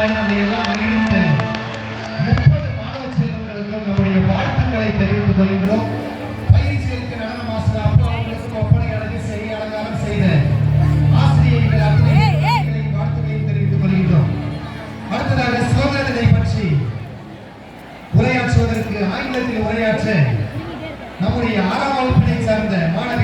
நம்முடைய மாணவ செல்வங்களுக்கும் நம்முடைய வாழ்த்துக்களை தெரிவித்துக் கொள்கிறோம். பயிற்சிகளுக்கு நடன மாஸ்டர் அப்பா அவர்களுக்கும் ஒப்பனை அழகு செய்ய அலங்காரம் செய்த ஆசிரியர்கள் அத்தனை வாழ்த்துக்களையும் தெரிவித்துக் கொள்கிறோம். அடுத்ததாக சுதந்திரத்தை பற்றி உரையாற்றுவதற்கு ஆங்கிலத்தில் உரையாற்ற நம்முடைய 6ஆம் வகுப்பினை சார்ந்த மாணவி